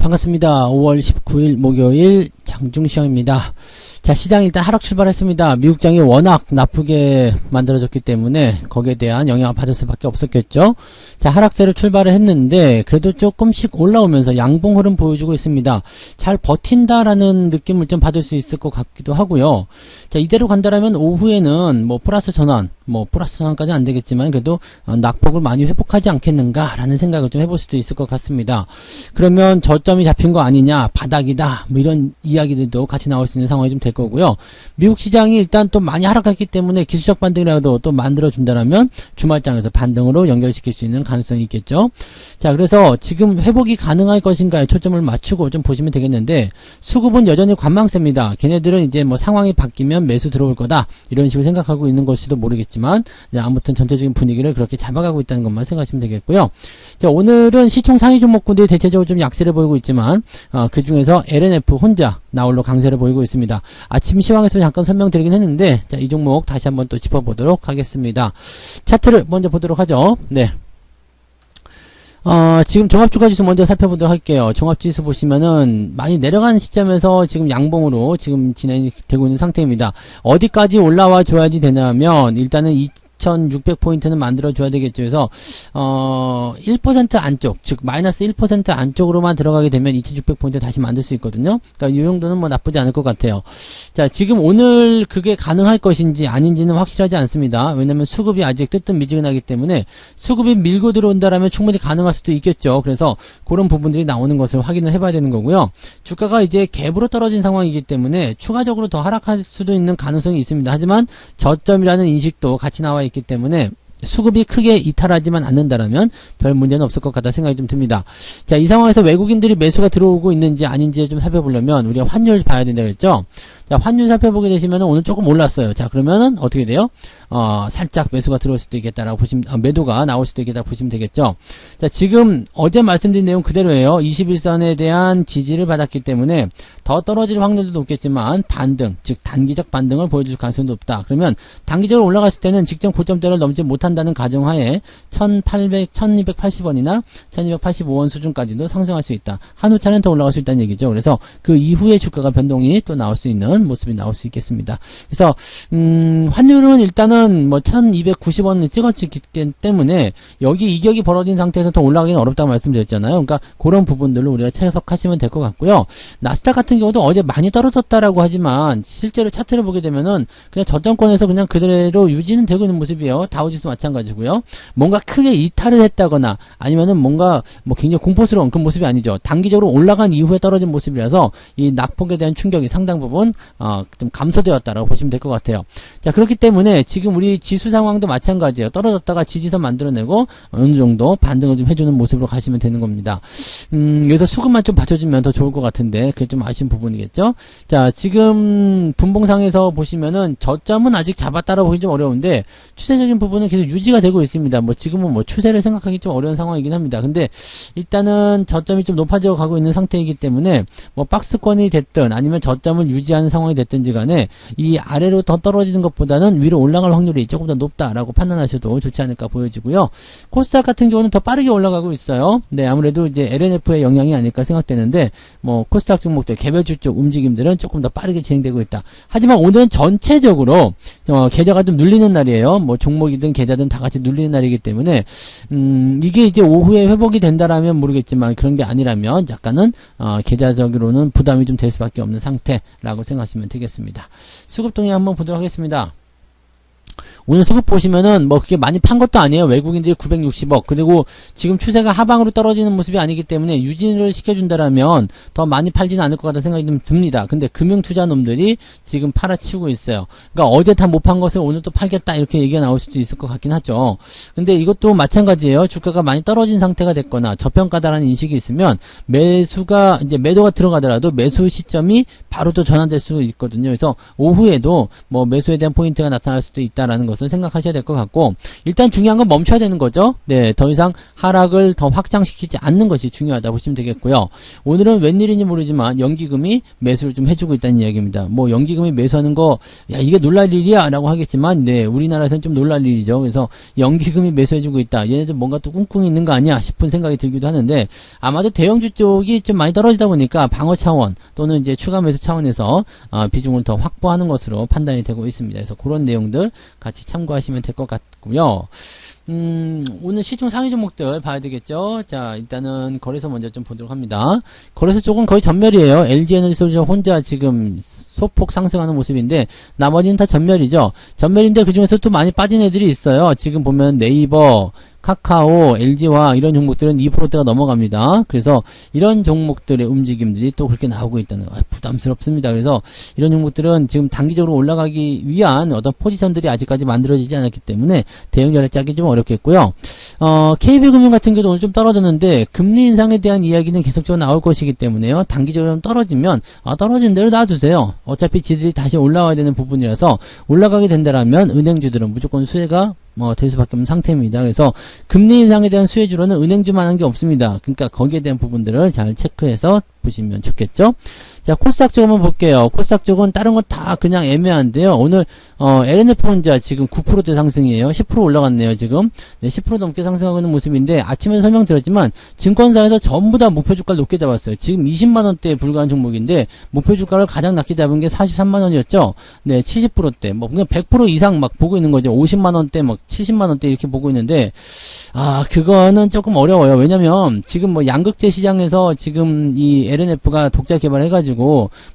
반갑습니다. 5월 19일 목요일 장중시황입니다. 자, 시장이 일단 하락 출발했습니다. 미국장이 워낙 나쁘게 만들어졌기 때문에 거기에 대한 영향을 받을 수밖에 없었겠죠. 자, 하락세로 출발을 했는데 그래도 조금씩 올라오면서 양봉 흐름 보여주고 있습니다. 잘 버틴다라는 느낌을 좀 받을 수 있을 것 같기도 하고요. 자, 이대로 간다라면 오후에는 뭐 플러스 전환까지는 안 되겠지만 그래도 낙폭을 많이 회복하지 않겠는가라는 생각을 좀 해볼 수도 있을 것 같습니다. 그러면 저점이 잡힌 거 아니냐, 바닥이다, 뭐 이런 이야기들도 같이 나올 수 있는 상황이 좀 될 거고요. 미국 시장이 일단 또 많이 하락했기 때문에 기술적 반등이라도 또 만들어준다라면 주말장에서 반등으로 연결시킬 수 있는 가능성이 있겠죠. 자, 그래서 지금 회복이 가능할 것인가에 초점을 맞추고 좀 보시면 되겠는데, 수급은 여전히 관망세입니다. 걔네들은 이제 뭐 상황이 바뀌면 매수 들어올 거다 이런 식으로 생각하고 있는 것일지도 모르겠지만, 아무튼 전체적인 분위기를 그렇게 잡아가고 있다는 것만 생각하시면 되겠고요. 자, 오늘은 시총 상위 종목군들이 대체적으로 좀 약세를 보이고 있지만 그 중에서 LNF 혼자 나홀로 강세를 보이고 있습니다. 아침 시황에서 잠깐 설명드리긴 했는데, 자, 이 종목 다시 한번 또 짚어보도록 하겠습니다. 차트를 먼저 보도록 하죠. 네. 지금 종합주가지수 먼저 살펴보도록 할게요. 종합지수 보시면은 많이 내려가는 시점에서 지금 양봉으로 지금 진행이 되고 있는 상태입니다. 어디까지 올라와 줘야지 되냐면 일단은 2600포인트는 만들어줘야 되겠죠. 그래서 1% 안쪽, 즉 마이너스 1% 안쪽으로만 들어가게 되면 2600포인트 다시 만들 수 있거든요. 그러니까 이 정도는 뭐 나쁘지 않을 것 같아요. 자, 지금 오늘 그게 가능할 것인지 아닌지는 확실하지 않습니다. 왜냐면 수급이 아직 뜨뜻미지근하기 때문에 수급이 밀고 들어온다라면 충분히 가능할 수도 있겠죠. 그래서 그런 부분들이 나오는 것을 확인을 해봐야 되는 거고요. 주가가 이제 갭으로 떨어진 상황이기 때문에 추가적으로 더 하락할 수도 있는 가능성이 있습니다. 하지만 저점이라는 인식도 같이 나와 있기 때문에 수급이 크게 이탈하지만 않는다라면 별 문제는 없을 것 같다 생각이 좀 듭니다. 자, 이 상황에서 외국인들이 매수가 들어오고 있는지 아닌지 좀 살펴보려면 우리가 환율 봐야 된다고 했죠. 자, 환율 살펴보게 되시면 오늘 조금 올랐어요. 자, 그러면은 어떻게 돼요? 살짝 매수가 들어올 수도 있겠다라고 보시면, 매도가 나올 수도 있겠다고 보시면 되겠죠. 자, 지금 어제 말씀드린 내용 그대로예요. 21선에 대한 지지를 받았기 때문에 더 떨어질 확률도 높겠지만 반등, 즉 단기적 반등을 보여줄 가능성도 높다. 그러면 단기적으로 올라갔을 때는 직전 고점대를 넘지 못한다는 가정하에 1280원이나 1285원 수준까지도 상승할 수 있다. 한우차는 더 올라갈 수 있다는 얘기죠. 그래서 그 이후에 주가가 변동이 또 나올 수 있는 모습이 나올 수 있겠습니다. 그래서 환율은 일단은 뭐 1290원을 찍었기 때문에 여기 이격이 벌어진 상태에서 더 올라가기는 어렵다고 말씀드렸잖아요. 그러니까 그런 부분들로 우리가 채석하시면 될 것 같고요. 나스닥 같은 경우도 어제 많이 떨어졌다라고 하지만 실제로 차트를 보게 되면은 그냥 저점권에서 그냥 그대로 유지는 되고 있는 모습이에요. 다우지수 마찬가지고요. 뭔가 크게 이탈을 했다거나 아니면은 뭔가 뭐 굉장히 공포스러운 그런 모습이 아니죠. 단기적으로 올라간 이후에 떨어진 모습이라서 이 낙폭에 대한 충격이 상당 부분 좀 감소되었다라고 보시면 될 것 같아요. 자, 그렇기 때문에 지금 우리 지수 상황도 마찬가지예요. 떨어졌다가 지지선 만들어내고 어느 정도 반등을 좀 해주는 모습으로 가시면 되는 겁니다. 여기서 수급만 좀 받쳐주면 더 좋을 것 같은데 그게 좀 아쉬운 부분이겠죠. 자, 지금 분봉상에서 보시면은 저점은 아직 잡았다라고 보기 좀 어려운데 추세적인 부분은 계속 유지가 되고 있습니다. 뭐 지금은 뭐 추세를 생각하기 좀 어려운 상황이긴 합니다. 근데 일단은 저점이 좀 높아져 가고 있는 상태이기 때문에 뭐 박스권이 됐든 아니면 저점을 유지하는 상황이 됐든지 간에 이 아래로 더 떨어지는 것보다는 위로 올라갈 확률이 조금 더 높다라고 판단하셔도 좋지 않을까 보여지고요. 코스닥 같은 경우는 더 빠르게 올라가고 있어요. 네, 아무래도 이제 LNF의 영향이 아닐까 생각되는데 뭐 코스닥 종목들 개별주 쪽 움직임들은 조금 더 빠르게 진행되고 있다. 하지만 오늘은 전체적으로 계좌가 좀 눌리는 날이에요. 뭐 종목이든 계좌든 다 같이 눌리는 날이기 때문에 이게 이제 오후에 회복이 된다라면 모르겠지만 그런 게 아니라면 약간은 계좌적으로는 부담이 좀 될 수밖에 없는 상태라고 생각하시면 되겠습니다. 수급 동향 한번 보도록 하겠습니다. 오늘 수급 보시면은 뭐 그게 많이 판 것도 아니에요. 외국인들이 960억. 그리고 지금 추세가 하방으로 떨어지는 모습이 아니기 때문에 유지를 시켜준다라면 더 많이 팔지는 않을 것 같다는 생각이 좀 듭니다. 근데 금융투자 놈들이 지금 팔아치우고 있어요. 그러니까 어제 다 못 판 것을 오늘 또 팔겠다 이렇게 얘기가 나올 수도 있을 것 같긴 하죠. 근데 이것도 마찬가지예요. 주가가 많이 떨어진 상태가 됐거나 저평가다라는 인식이 있으면 매수가 이제 매도가 들어가더라도 매수 시점이 바로 또 전환될 수 있거든요. 그래서 오후에도 뭐 매수에 대한 포인트가 나타날 수도 있다. 있다라는 것을 생각하셔야 될 것 같고, 일단 중요한 건 멈춰야 되는 거죠. 네, 더 이상 하락을 더 확장시키지 않는 것이 중요하다 보시면 되겠고요. 오늘은 웬일인지 모르지만 연기금이 매수를 좀 해주고 있다는 이야기입니다. 뭐 연기금이 매수하는 거, 야 이게 놀랄 일이야 라고 하겠지만, 네, 우리나라에서는 좀 놀랄 일이죠. 그래서 연기금이 매수해주고 있다, 얘네들 뭔가 또 꿍꿍이 있는 거 아니야 싶은 생각이 들기도 하는데, 아마도 대형주 쪽이 좀 많이 떨어지다 보니까 방어 차원 또는 이제 추가 매수 차원에서 비중을 더 확보하는 것으로 판단이 되고 있습니다. 그래서 그런 내용들 같이 참고하시면 될 것 같고요. 오늘 시총 상위 종목들 봐야 되겠죠. 자, 일단은 거래소 먼저 좀 보도록 합니다. 거래소 쪽은 거의 전멸이에요. LG에너지솔루션 혼자 지금 소폭 상승하는 모습인데, 나머지는 다 전멸이죠. 전멸인데 그 중에서 또 많이 빠진 애들이 있어요. 지금 보면 네이버, 카카오, LG와 이런 종목들은 2%대가 넘어갑니다. 그래서 이런 종목들의 움직임들이 또 그렇게 나오고 있다는 거, 부담스럽습니다. 그래서 이런 종목들은 지금 단기적으로 올라가기 위한 어떤 포지션들이 아직까지 만들어지지 않았기 때문에 대응자를 짜기 좀 어렵겠고요. KB금융 같은 경우도 오늘 좀 떨어졌는데, 금리 인상에 대한 이야기는 계속적으로 나올 것이기 때문에요. 단기적으로 좀 떨어지면 떨어진 대로 놔두세요. 어차피 지들이 다시 올라와야 되는 부분이라서, 올라가게 된다라면 은행주들은 무조건 수혜가 될 수밖에 없는 상태입니다. 그래서 금리 인상에 대한 수혜주로는 은행주만 한 게 없습니다. 그러니까 거기에 대한 부분들을 잘 체크해서 보시면 좋겠죠. 자, 코스닥 쪽 한번 볼게요. 코스닥 쪽은 다른 건 다 그냥 애매한데요. 오늘 LNF 혼자 지금 9%대 상승이에요. 10% 올라갔네요, 지금. 네, 10% 넘게 상승하고 있는 모습인데, 아침에 설명드렸지만 증권사에서 전부 다 목표 주가를 높게 잡았어요. 지금 20만 원대에 불과한 종목인데 목표 주가를 가장 낮게 잡은 게 43만 원이었죠. 네, 70%대. 뭐 그냥 100% 이상 막 보고 있는 거죠. 50만 원대, 막 70만 원대 이렇게 보고 있는데, 그거는 조금 어려워요. 왜냐면 지금 뭐 양극재 시장에서 지금 이 LNF가 독자 개발해가지고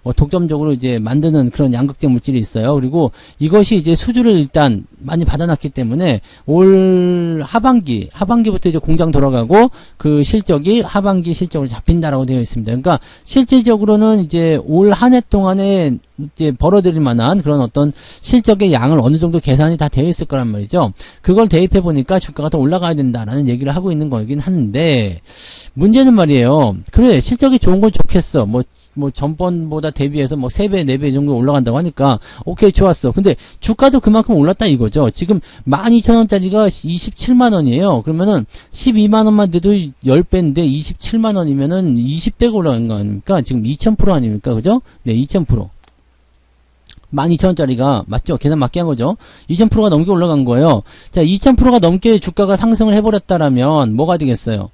뭐 독점적으로 이제 만드는 그런 양극재 물질이 있어요. 그리고 이것이 이제 수주를 일단 많이 받아놨기 때문에 올 하반기부터 이제 공장 돌아가고 그 실적이 하반기 실적으로 잡힌다라고 되어 있습니다. 그러니까 실질적으로는 이제 올 한 해 동안에 이제 벌어들일 만한 그런 어떤 실적의 양을 어느 정도 계산이 다 되어 있을 거란 말이죠. 그걸 대입해 보니까 주가가 더 올라가야 된다라는 얘기를 하고 있는 거긴 한데, 문제는 말이에요. 그래, 실적이 좋은 건 좋겠어. 뭐 전번보다 대비해서 뭐 3배, 4배 정도 올라간다고 하니까 오케이, 좋았어. 근데 주가도 그만큼 올랐다 이거죠. 지금 12,000원짜리가 27만원이에요. 그러면은 12만원만 돼도 10배인데 27만원이면은 20배가 올라간 거 아닙니까? 지금 2000% 아닙니까? 그죠? 네, 2000%. 12,000원짜리가 맞죠? 계산 맞게 한 거죠. 2000%가 넘게 올라간 거예요. 자, 2000%가 넘게 주가가 상승을 해버렸다라면 뭐가 되겠어요?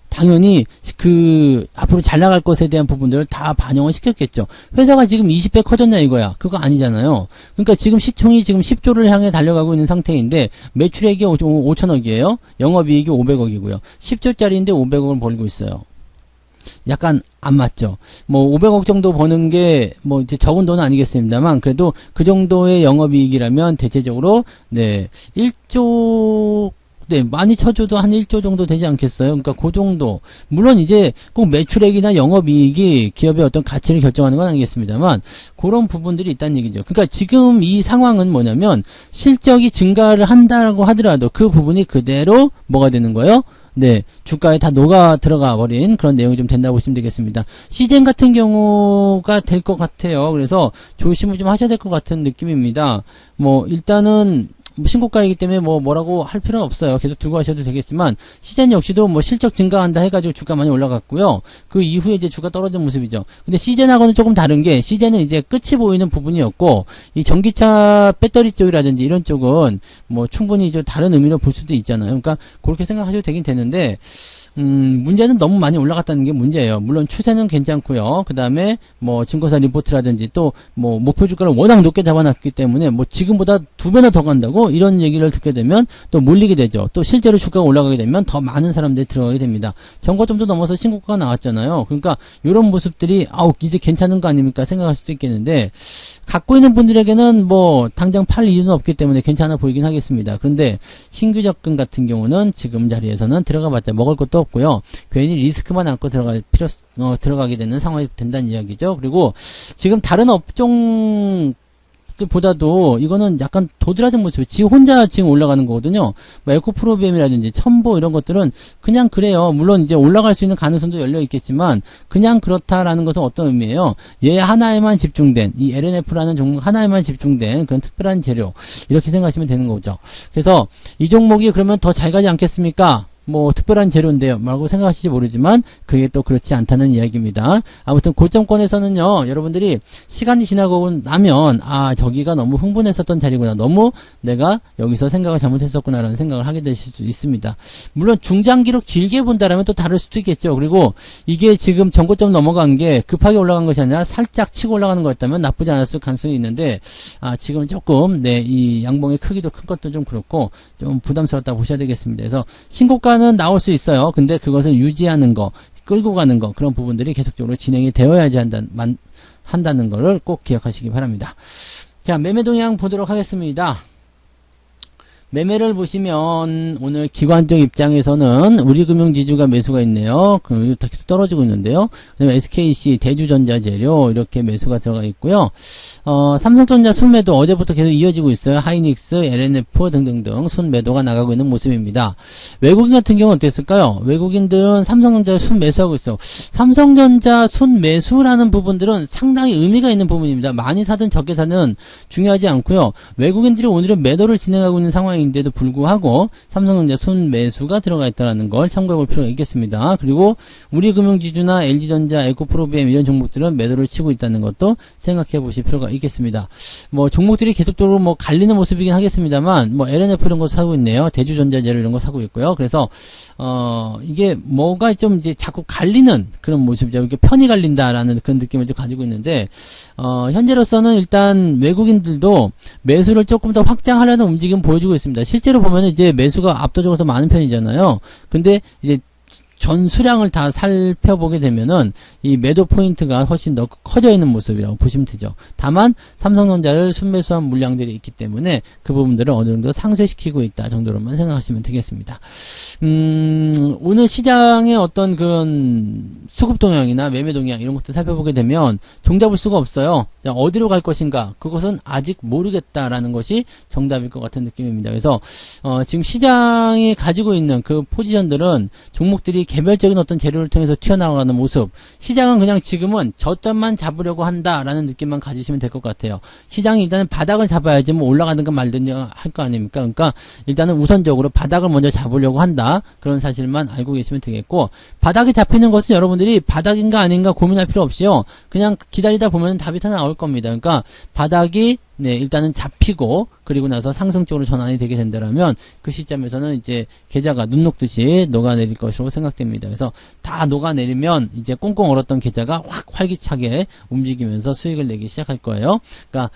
당연히 앞으로 잘 나갈 것에 대한 부분들을 다 반영을 시켰겠죠. 회사가 지금 20배 커졌냐 이거야. 그거 아니잖아요. 그러니까 지금 시총이 지금 10조를 향해 달려가고 있는 상태인데, 매출액이 5천억이에요. 영업이익이 500억이고요. 10조짜리인데 500억을 벌고 있어요. 약간 안 맞죠. 뭐 500억 정도 버는 게 뭐 이제 적은 돈은 아니겠습니다만, 그래도 그 정도의 영업이익이라면 대체적으로 1조, 많이 쳐줘도 한 1조 정도 되지 않겠어요? 그러니까 그 정도. 물론 이제 꼭 매출액이나 영업이익이 기업의 어떤 가치를 결정하는 건 아니겠습니다만, 그런 부분들이 있다는 얘기죠. 그러니까 지금 이 상황은 뭐냐면, 실적이 증가를 한다고 하더라도 그 부분이 그대로 뭐가 되는 거예요? 네, 주가에 다 녹아 들어가 버린 그런 내용이 좀 된다고 보시면 되겠습니다. 시젠 같은 경우가 될 것 같아요. 그래서 조심을 좀 하셔야 될 것 같은 느낌입니다. 뭐 일단은 신고가이기 때문에 뭐라고 할 필요는 없어요. 계속 두고 하셔도 되겠지만, 시젠 역시도 뭐 실적 증가한다 해가지고 주가 많이 올라갔고요. 그 이후에 이제 주가 떨어진 모습이죠. 근데 시젠하고는 조금 다른 게, 시젠은 이제 끝이 보이는 부분이었고, 이 전기차 배터리 쪽이라든지 이런 쪽은 뭐 충분히 좀 다른 의미로 볼 수도 있잖아요. 그러니까 그렇게 생각하셔도 되긴 되는데, 문제는 너무 많이 올라갔다는 게 문제예요. 물론 추세는 괜찮고요. 그 다음에 뭐 증권사 리포트라든지 또 뭐 목표 주가를 워낙 높게 잡아놨기 때문에 뭐 지금보다 2배나 더 간다고 이런 얘기를 듣게 되면 또 몰리게 되죠. 또 실제로 주가가 올라가게 되면 더 많은 사람들이 들어가게 됩니다. 전고점도 넘어서 신고가가 나왔잖아요. 그러니까 이런 모습들이 이제 괜찮은 거 아닙니까 생각할 수도 있겠는데, 갖고 있는 분들에게는 뭐 당장 팔 이유는 없기 때문에 괜찮아 보이긴 하겠습니다. 그런데 신규 접근 같은 경우는 지금 자리에서는 들어가봤자 먹을 것도 없고요. 괜히 리스크만 안고 들어가게 되는 상황이 된다는 이야기죠. 그리고 지금 다른 업종 종목들보다도 이거는 약간 도드라진 모습이 지 혼자 지금 올라가는 거거든요. 뭐 에코프로비엠이라든지 첨보 이런 것들은 그냥 그래요. 물론 이제 올라갈 수 있는 가능성도 열려 있겠지만 그냥 그렇다라는 것은 어떤 의미예요? 얘 하나에만 집중된 이 LNF라는 종목 하나에만 집중된 그런 특별한 재료 이렇게 생각하시면 되는 거죠. 그래서 이 종목이 그러면 더 잘 가지 않겠습니까? 뭐 특별한 재료인데요 라고 생각하실지 모르지만 그게 또 그렇지 않다는 이야기입니다. 아무튼 고점권에서는요 여러분들이 시간이 지나고 나면 아 저기가 너무 흥분했었던 자리구나, 너무 내가 여기서 생각을 잘못했었구나 라는 생각을 하게 되실 수 있습니다. 물론 중장기로 길게 본다라면 또 다를 수도 있겠죠. 그리고 이게 지금 전고점 넘어간 게 급하게 올라간 것이 아니라 살짝 치고 올라가는 거였다면 나쁘지 않았을 가능성이 있는데 지금 조금 이 양봉의 크기도 큰 것도 좀 그렇고 좀 부담스럽다고 보셔야 되겠습니다. 그래서 신고가는 나올 수 있어요. 근데 그것을 유지하는 거, 끌고 가는 거, 그런 부분들이 계속적으로 진행이 되어야지 한다는 거를 꼭 기억하시기 바랍니다. 자, 매매 동향 보도록 하겠습니다. 매매를 보시면 오늘 기관적 입장에서는 우리금융지주가 매수가 있네요. 계속 떨어지고 있는데요. 그다음에 SKC, 대주전자재료 이렇게 매수가 들어가 있고요. 삼성전자 순매도 어제부터 계속 이어지고 있어요. 하이닉스, LNF 등등등 순매도가 나가고 있는 모습입니다. 외국인 같은 경우는 어땠을까요? 외국인들은 삼성전자 순매수하고 있어요. 삼성전자 순매수라는 부분들은 상당히 의미가 있는 부분입니다. 많이 사든 적게 사든 중요하지 않고요. 외국인들이 오늘은 매도를 진행하고 있는 상황인데도 불구하고 삼성전자 순매수가 들어가 있다는 걸 참고해 볼 필요가 있겠습니다. 그리고 우리금융지주나 LG전자, 에코프로비엠 이런 종목들은 매도를 치고 있다는 것도 생각해 보실 필요가 있겠습니다. 뭐 종목들이 계속적으로 뭐 갈리는 모습이긴 하겠습니다만 뭐 LNF 이런 거 사고 있네요. 대주전자재료 이런 거 사고 있고요. 그래서 이게 뭐가 좀 이제 자꾸 갈리는 그런 모습이죠. 이렇게 편이 갈린다라는 그런 느낌을 좀 가지고 있는데 현재로서는 일단 외국인들도 매수를 조금 더 확장하려는 움직임 보여주고 있습니다. 실제로 보면 이제 매수가 압도적으로 더 많은 편이잖아요. 근데 이제 전 수량을 다 살펴보게 되면은 이 매도 포인트가 훨씬 더 커져 있는 모습이라고 보시면 되죠. 다만 삼성전자를 순매수한 물량들이 있기 때문에 그 부분들을 어느 정도 상쇄시키고 있다 정도로만 생각하시면 되겠습니다. 오늘 시장의 어떤 그런 수급 동향이나 매매 동향 이런 것들 살펴보게 되면 종잡을 수가 없어요. 어디로 갈 것인가 그것은 아직 모르겠다라는 것이 정답일 것 같은 느낌입니다. 그래서 지금 시장이 가지고 있는 그 포지션들은 종목들이 개별적인 어떤 재료를 통해서 튀어나가는 모습, 시장은 그냥 지금은 저점만 잡으려고 한다라는 느낌만 가지시면 될 것 같아요. 시장이 일단은 바닥을 잡아야지 뭐 올라가든가 말든지 할 거 아닙니까? 그러니까 일단은 우선적으로 바닥을 먼저 잡으려고 한다. 그런 사실만 알고 계시면 되겠고, 바닥이 잡히는 것은 여러분들이 바닥인가 아닌가 고민할 필요 없이요. 그냥 기다리다 보면 답이 다 나올 겁니다. 그러니까 바닥이 일단은 잡히고 그리고 나서 상승 쪽으로 전환이 되게 된다면 그 시점에서는 이제 계좌가 눈 녹듯이 녹아내릴 것으로 생각됩니다. 그래서 다 녹아내리면 이제 꽁꽁 얼었던 계좌가 확 활기차게 움직이면서 수익을 내기 시작할 거예요. 그러니까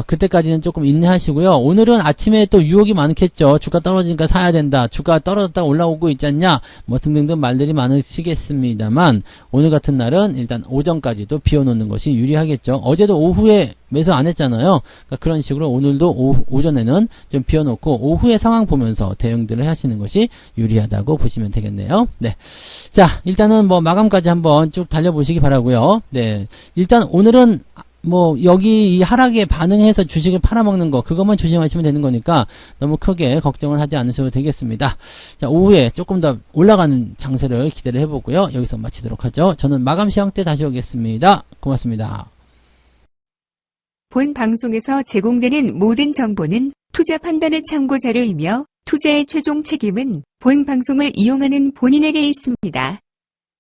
그때까지는 조금 인내하시고요. 오늘은 아침에 또 유혹이 많겠죠. 주가 떨어지니까 사야 된다. 주가 떨어졌다가 올라오고 있지 않냐. 뭐 등등등 말들이 많으시겠습니다만 오늘 같은 날은 일단 오전까지도 비워놓는 것이 유리하겠죠. 어제도 오후에 매수 안 했잖아요. 그러니까 그런 식으로 오늘도 오전에는 좀 비워놓고 오후에 상황 보면서 대응들을 하시는 것이 유리하다고 보시면 되겠네요. 네. 자, 일단은 뭐 마감까지 한번 쭉 달려보시기 바라고요. 네. 일단 오늘은 뭐 여기 이 하락에 반응해서 주식을 팔아먹는 거 그것만 조심하시면 되는 거니까 너무 크게 걱정을 하지 않으셔도 되겠습니다. 자, 오후에 조금 더 올라가는 장세를 기대를 해보고요. 여기서 마치도록 하죠. 저는 마감 시황 때 다시 오겠습니다. 고맙습니다. 본 방송에서 제공되는 모든 정보는 투자 판단의 참고 자료이며 투자의 최종 책임은 본 방송을 이용하는 본인에게 있습니다.